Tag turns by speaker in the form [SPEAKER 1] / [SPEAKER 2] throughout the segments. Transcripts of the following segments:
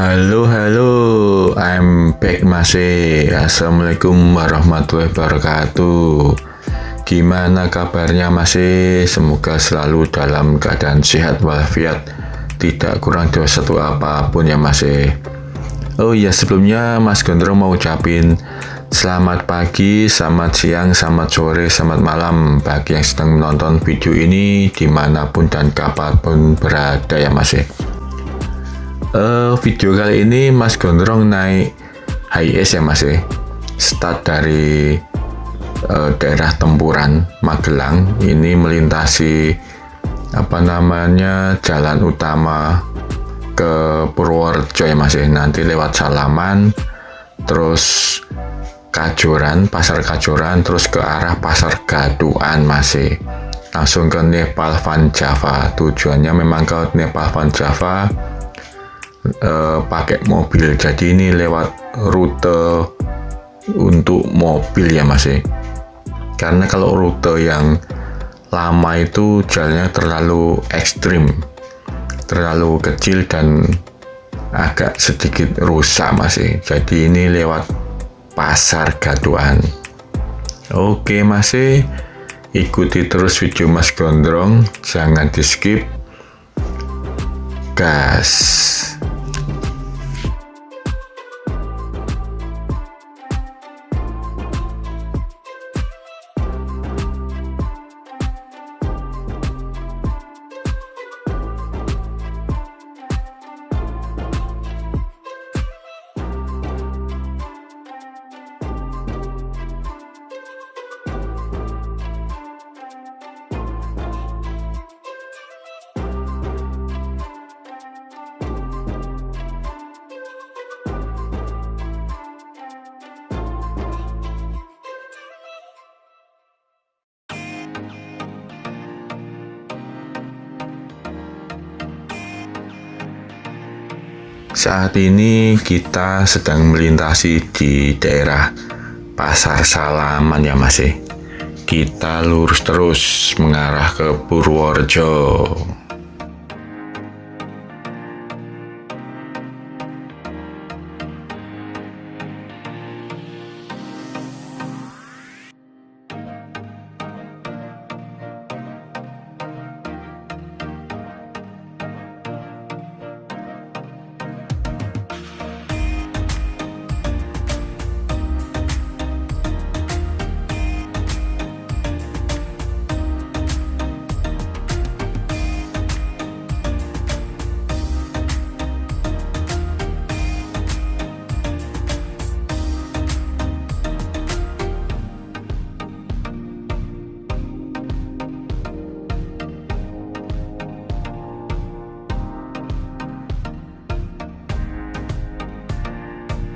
[SPEAKER 1] Halo, halo, I'm back masih. Assalamualaikum warahmatullahi wabarakatuh. Gimana kabarnya masih? Semoga selalu dalam keadaan sehat walafiat, tidak kurang dosa satu apapun ya masih. Oh iya, sebelumnya Mas Gondrong mau ucapin selamat pagi, selamat siang, selamat sore, selamat malam bagi yang sedang menonton video ini dimanapun dan kapanpun berada ya masih. Video kali ini Mas Gondrong naik HIS ya Mas ya. Start dari daerah Tempuran, Magelang. Ini melintasi jalan utama ke Purworejo ya Mas ya. Nanti lewat Salaman, terus Kajoran, Pasar Kajoran, terus ke arah Pasar Gaduan Mas ya. Langsung ke Nepal Van Java. Tujuannya memang ke Nepal Van Java. Pakai mobil, jadi ini lewat rute untuk mobil ya Mas ya. Karena kalau rute yang lama itu jalannya terlalu ekstrim, terlalu kecil dan agak sedikit rusak Mas ya. Jadi ini lewat Pasar Gaduan. Oke Mas ya, ikuti terus video Mas Gondrong, jangan di skip. Gas. Saat ini kita sedang melintasi di daerah Pasar Salaman ya Mas. Kita lurus terus mengarah ke Purworejo.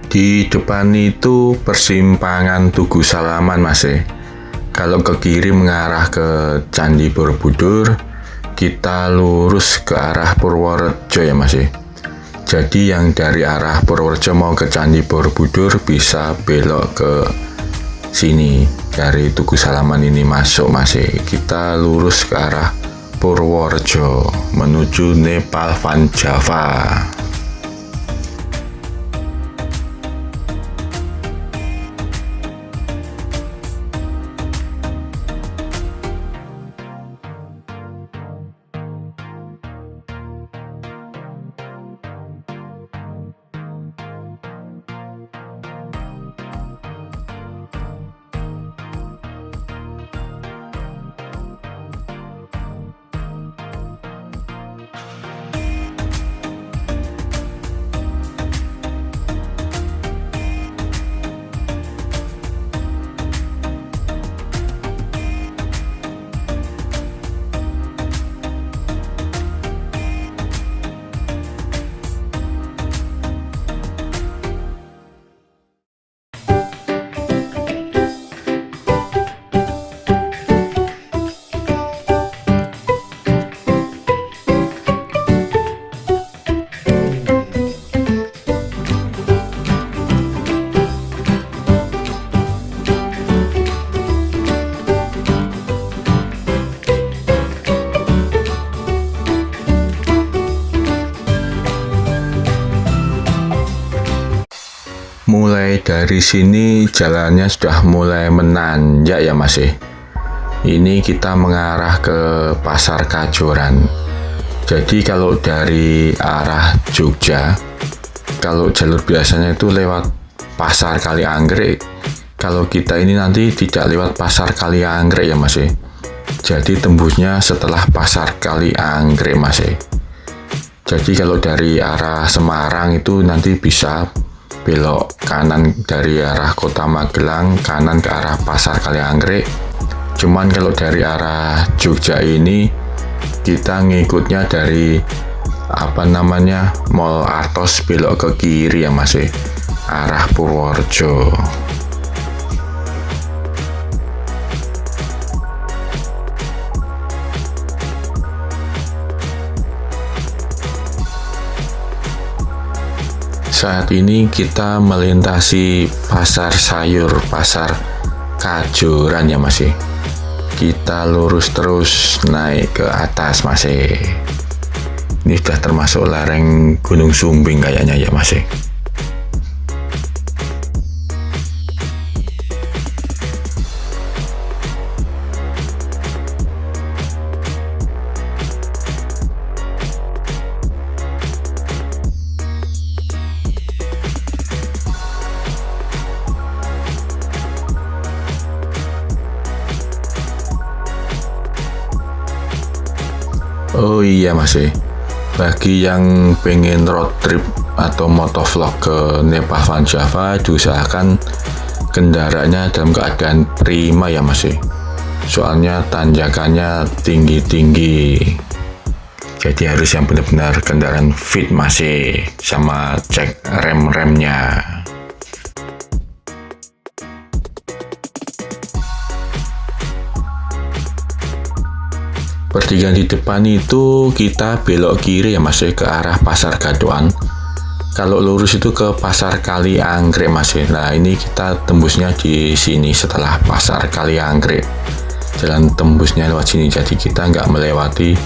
[SPEAKER 1] Di depan itu persimpangan Tugu Salaman Mas. Kalau ke kiri mengarah ke Candi Borobudur, kita lurus ke arah Purworejo ya Mas. Jadi yang dari arah Purworejo mau ke Candi Borobudur bisa belok ke sini. Dari Tugu Salaman ini masuk Mas. Kita lurus ke arah Purworejo menuju Nepal Van Java. dari sini jalannya sudah mulai menanjak ya Mas. Ini kita mengarah ke Pasar Kajoran. Jadi kalau dari arah Jogja, kalau jalur biasanya itu lewat Pasar Kali Anggrek. Kalau kita ini nanti tidak lewat Pasar Kali Anggrek ya Mas. Jadi tembusnya setelah Pasar Kali Anggrek Mas. Jadi kalau dari arah Semarang itu nanti bisa belok kanan dari arah Kota Magelang, kanan ke arah Pasar Kali Anggrek. Cuman kalau dari arah Jogja ini kita ngikutnya dari Mall Atos belok ke kiri ya Mas, arah Purworejo. Saat ini kita melintasi pasar sayur, Pasar Kajoran ya Mas. Kita lurus terus naik ke atas Mas. Ini sudah termasuk lereng Gunung Sumbing kayaknya ya Mas. Oh iya Mas, bagi yang pengen road trip atau motovlog ke Nepal Van Java, diusahakan kendaraannya dalam keadaan prima ya Mas. Soalnya tanjakannya tinggi-tinggi, jadi harus yang benar-benar kendaraan fit Mas, sama cek rem-remnya. Pertigaan di depan itu kita belok kiri ya Mas, ke arah Pasar Gadoan. Kalau lurus itu ke Pasar Kali Anggrek Mas. Nah ini kita tembusnya di sini setelah Pasar Kali Anggrek. Jalan tembusnya lewat sini, jadi kita nggak melewati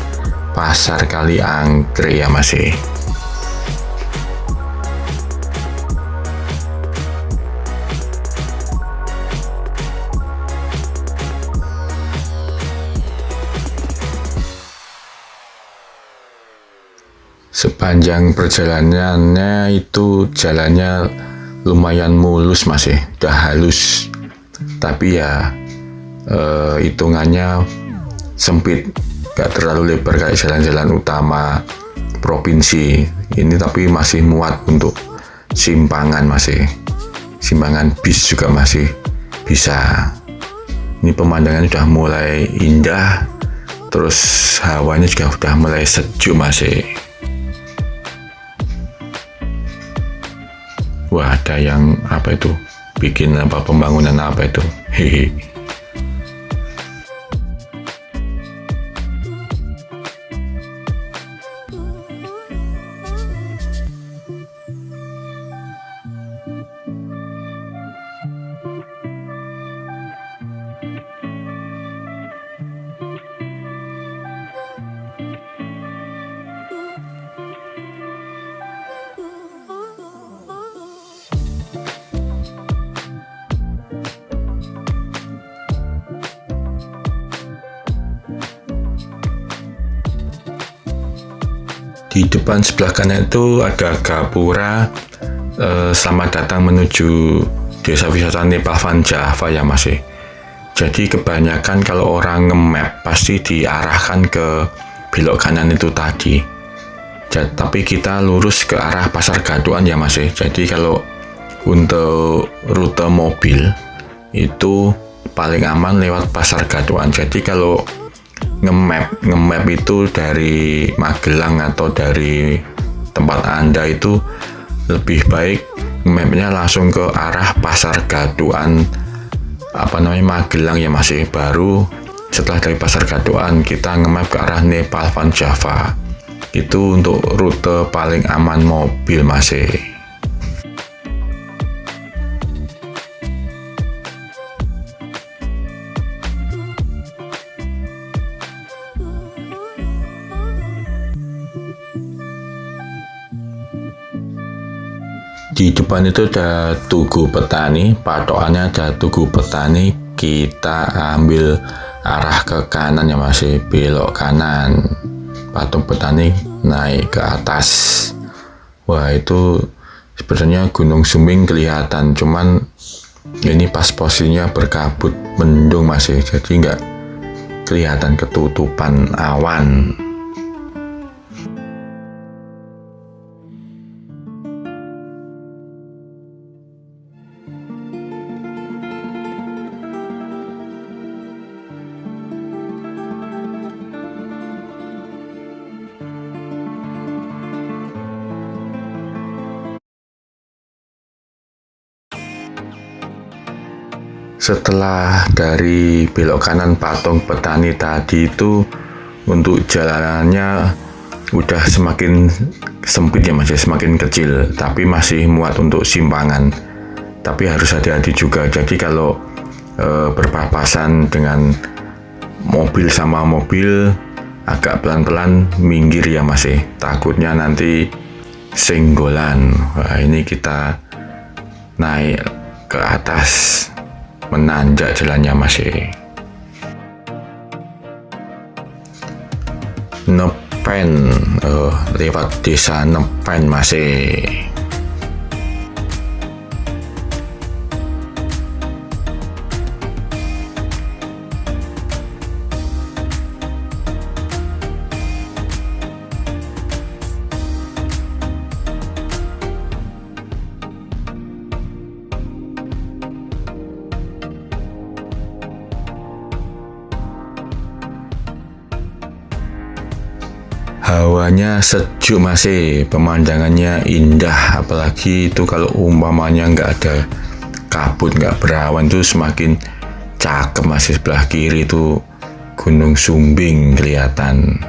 [SPEAKER 1] Pasar Kali Anggrek ya Mas. Sepanjang perjalanannya itu jalannya lumayan mulus Mas, udah halus, tapi ya hitungannya sempit, gak terlalu lebar kayak jalan-jalan utama provinsi ini, tapi masih muat untuk simpangan Mas, simpangan bis juga masih bisa. Ini pemandangan sudah mulai indah, terus hawanya juga sudah mulai sejuk Mas. Wah, ada yang apa itu? Bikin pembangunan apa itu? Hehe. Di depan sebelah kanan itu ada gapura selamat datang menuju desa wisata Nepal Van Java ya Mas. Jadi kebanyakan kalau orang nge-map pasti diarahkan ke belok kanan itu tadi. Tapi kita lurus ke arah Pasar Gadoan ya Mas. Jadi kalau untuk rute mobil itu paling aman lewat Pasar Gadoan. Jadi kalau nge-map itu dari Magelang atau dari tempat Anda itu lebih baik mapnya langsung ke arah Pasar Gadoan Magelang ya Mas. Baru setelah dari Pasar Gadoan kita nge-map ke arah Nepal Van Java. Itu untuk rute paling aman mobil Mas. Di depan itu ada Tugu Petani, patokannya ada Tugu Petani. Kita ambil arah ke kanan ya Mas, belok kanan. Patung Petani naik ke atas. Wah, itu sebenarnya Gunung Sumbing kelihatan, cuman ini pas posisinya berkabut mendung Mas, jadi nggak kelihatan, ketutupan awan. Setelah dari belok kanan Patung Petani tadi itu, untuk jalanannya udah semakin sempit ya Mas, semakin kecil, tapi masih muat untuk simpangan. Tapi harus hati-hati juga, jadi kalau berpapasan dengan mobil sama mobil, agak pelan-pelan minggir ya Mas, takutnya nanti senggolan. Wah, ini kita naik ke atas, menanjak jalannya masih. Nepen, lewat desa Nepen masih. Hawanya sejuk masih, pemandangannya indah, apalagi itu kalau umpamanya nggak ada kabut, nggak berawan, tuh semakin cakep masih. Sebelah kiri itu Gunung Sumbing kelihatan.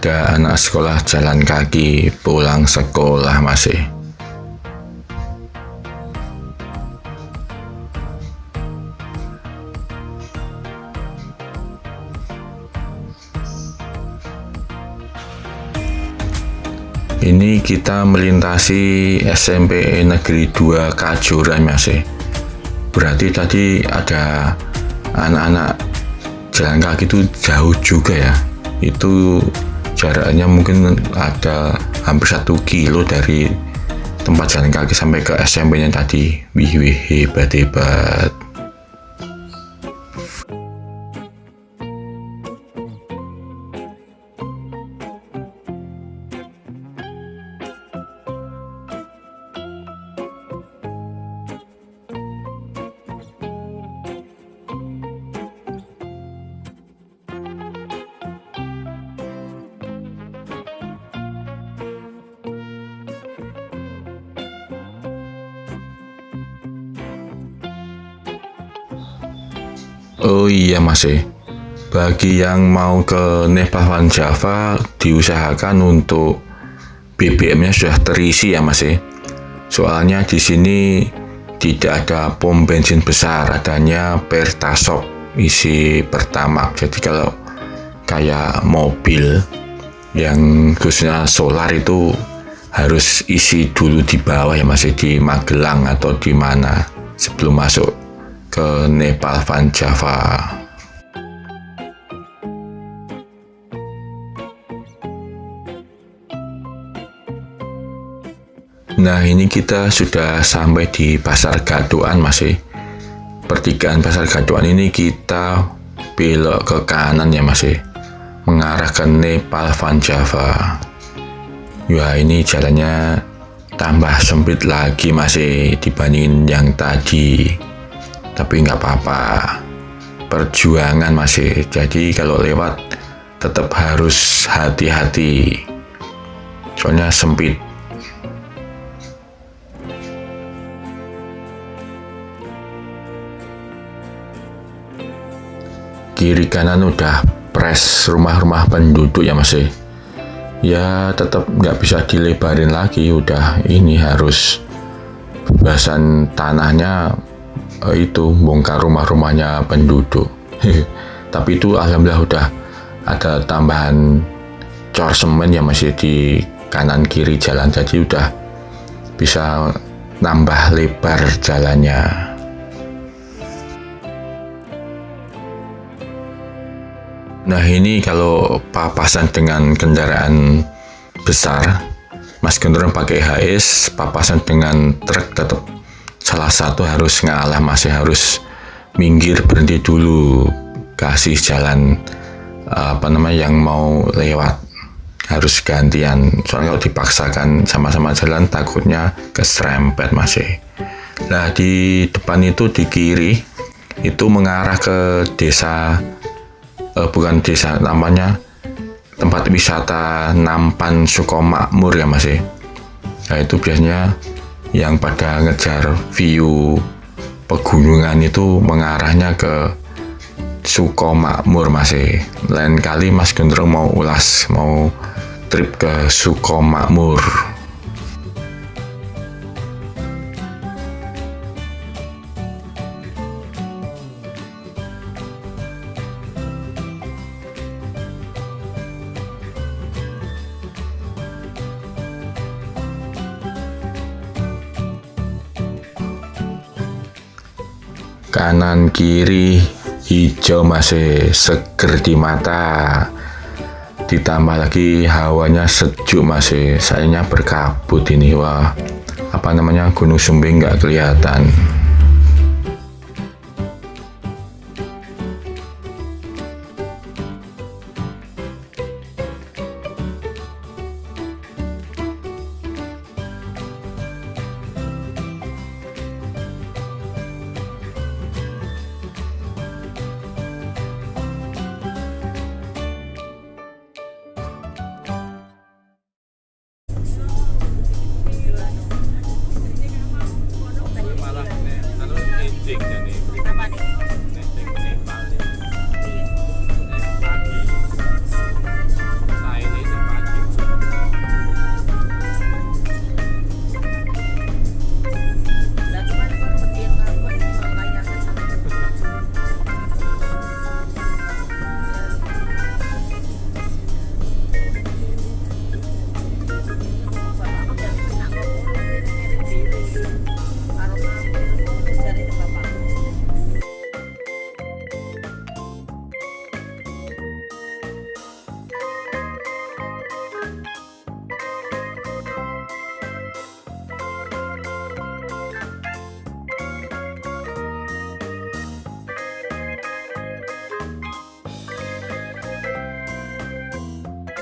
[SPEAKER 1] Ada anak sekolah jalan kaki pulang sekolah masih. Ini kita melintasi SMP Negeri 2 Kajuran masih. Berarti tadi ada anak-anak jalan kaki itu jauh juga ya. Itu jaraknya mungkin ada hampir 1 kilo dari tempat jalan kaki sampai ke SMP-nya tadi. Wih, hebat. Oh iya Mas, bagi yang mau ke Nepal Java diusahakan untuk BBM-nya sudah terisi ya Mas. Soalnya di sini tidak ada pom bensin besar, adanya Pertasop isi Pertamax. Jadi kalau kayak mobil yang khususnya solar itu harus isi dulu di bawah ya Mas, di Magelang atau di mana sebelum masuk ke Nepal Van Java. Nah, ini kita sudah sampai di Pasar Gaduan masih. Pertigaan Pasar Gaduan ini kita belok ke kanan ya masih, mengarah ke Nepal Van Java. Ya, ini jalannya tambah sempit lagi masih dibandingin yang tadi. Tapi nggak apa-apa, perjuangan masih. Jadi kalau lewat tetap harus hati-hati, soalnya sempit. kiri kanan udah press rumah-rumah penduduk ya Mas. Ya tetap nggak bisa dilebarin lagi, udah ini harus bebasan tanahnya, itu bongkar rumah-rumahnya penduduk. Tapi itu alhamdulillah udah ada tambahan cor semen ya masih di kanan kiri jalan, jadi udah bisa nambah lebar jalannya. Nah ini kalau papasan dengan kendaraan besar, Mas Gendron pakai HS, papasan dengan truk tetap salah satu harus ngalah, masih harus minggir, berhenti dulu, kasih jalan yang mau lewat, harus gantian. Soalnya kalau dipaksakan sama-sama jalan takutnya keserempet masih. Nah di depan itu di kiri itu mengarah ke desa, bukan desa, namanya tempat wisata Nampan Sukomakmur ya Mas. Nah itu biasanya yang pada ngejar view pegunungan itu mengarahnya ke Sukomakmur Mas. Lain kali Mas Gendron mau ulas, mau trip ke Sukomakmur. Kanan kiri hijau masih seger di mata, ditambah lagi hawanya sejuk masih, sayangnya berkabut ini. Wah, Gunung Sumbing nggak kelihatan.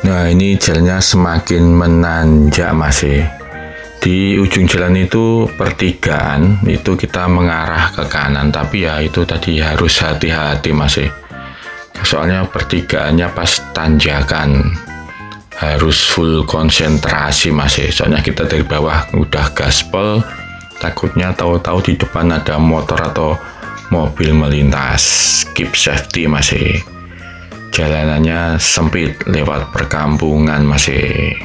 [SPEAKER 1] Nah ini jalannya semakin menanjak masih. Di ujung jalan itu pertigaan, itu kita mengarah ke kanan, tapi ya itu tadi harus hati-hati masih. Soalnya pertigaannya pas tanjakan, harus full konsentrasi masih. Soalnya kita dari bawah udah gaspol, takutnya tahu-tahu di depan ada motor atau mobil melintas. Keep safety masih. Jalanannya sempit lewat perkampungan masih.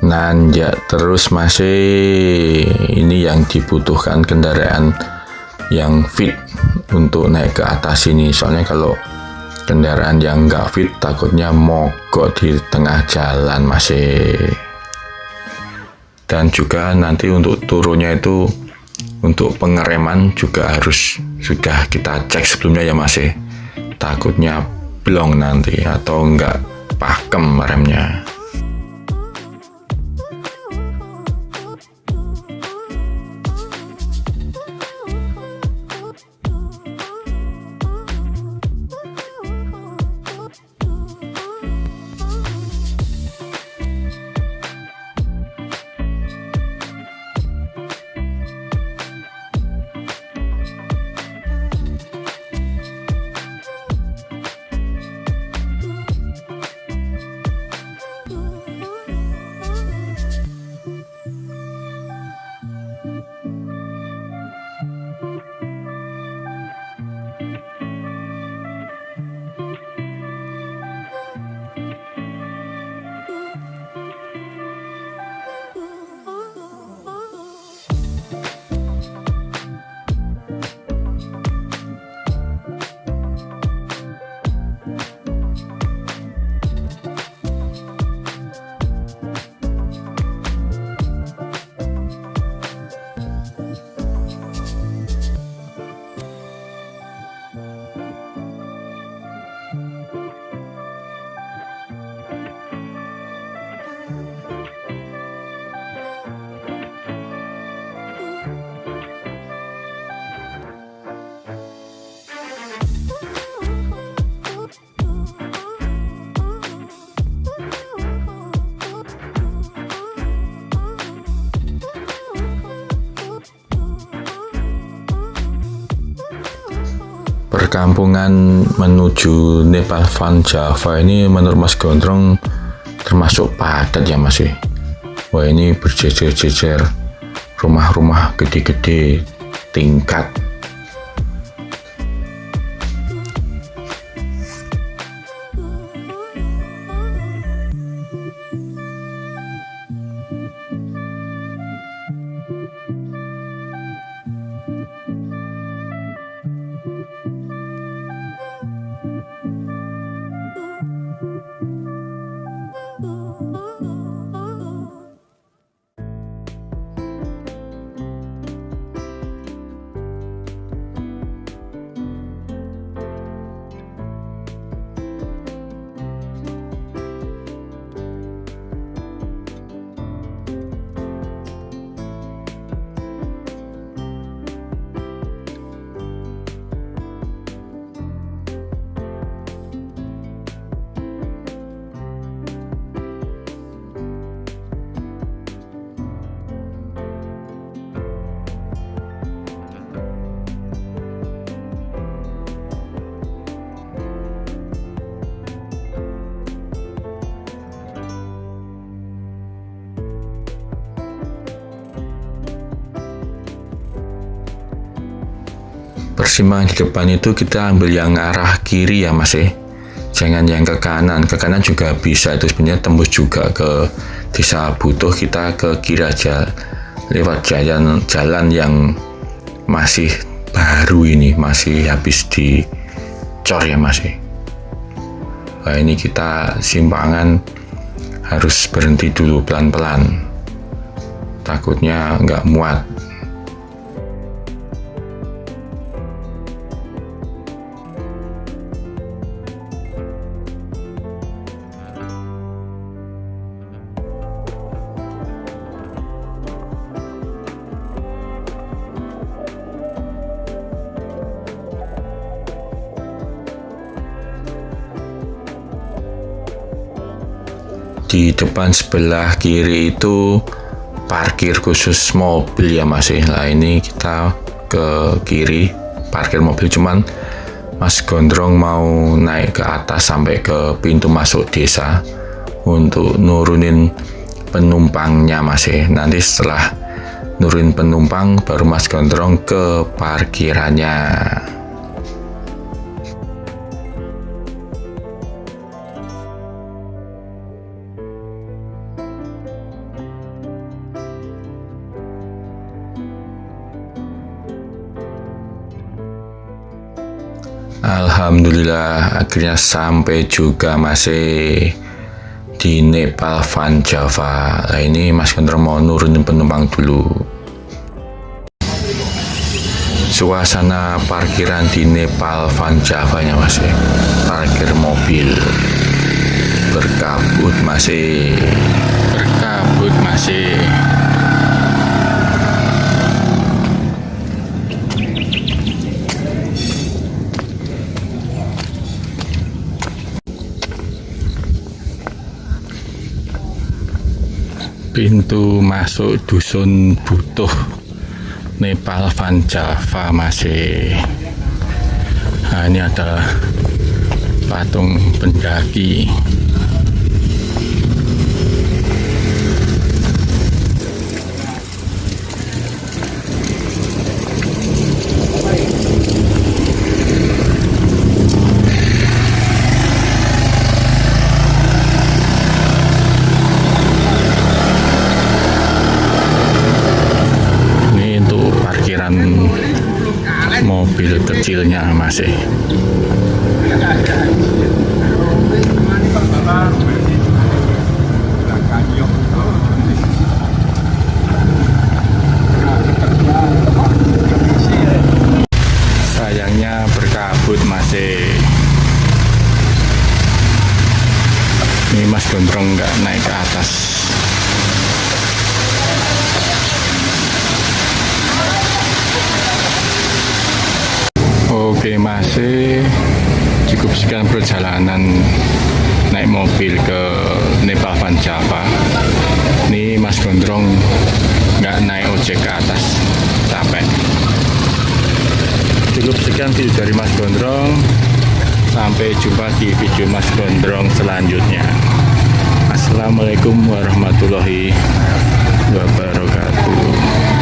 [SPEAKER 1] Nanjak terus masih, ini yang dibutuhkan kendaraan yang fit untuk naik ke atas ini. Soalnya kalau kendaraan yang nggak fit takutnya mogok di tengah jalan masih. Dan juga nanti untuk turunnya itu, untuk pengereman juga harus sudah kita cek sebelumnya ya masih. Takutnya blong nanti atau nggak pakem remnya. perkampungan menuju Nepal Van Java ini menurut Mas Gondrong termasuk padat ya Mas. Wah, ini berjejer-jejer rumah-rumah gede-gede tingkat. Persimpangan di depan itu kita ambil yang arah kiri ya Mas. Jangan yang ke kanan juga bisa, itu sebenarnya tembus juga ke Desa Butuh. Kita ke kiri aja lewat jalan yang masih baru ini, masih habis dicor ya Mas. Nah, ini kita simpangan harus berhenti dulu pelan-pelan, takutnya nggak muat. Di depan sebelah kiri itu parkir khusus mobil ya Mas. Nah, ini kita ke kiri parkir mobil, cuman Mas Gondrong mau naik ke atas sampai ke pintu masuk desa untuk nurunin penumpangnya Mas. Nanti setelah nurunin penumpang baru Mas Gondrong ke parkirannya. Alhamdulillah akhirnya sampai juga masih di Nepal Van Java. Nah, ini Mas Gondrong mau nurunin penumpang dulu. Suasana parkiran di Nepal Van Java nya Mas. Parkir mobil berkabut masih. Pintu masuk Dusun Butuh Nepal Van Java masih. Nah, ini ada patung pendaki. Mobil kecilnya masih. Sayangnya berkabut masih. Ini Mas Gondrong nggak naik ke atas. Oke, masih cukup sekian perjalanan naik mobil ke Nepal Van Java. Ini Mas Gondrong nggak naik ojek ke atas, capek. Cukup sekian video dari Mas Gondrong. Sampai jumpa di video Mas Gondrong selanjutnya. Assalamualaikum warahmatullahi wabarakatuh.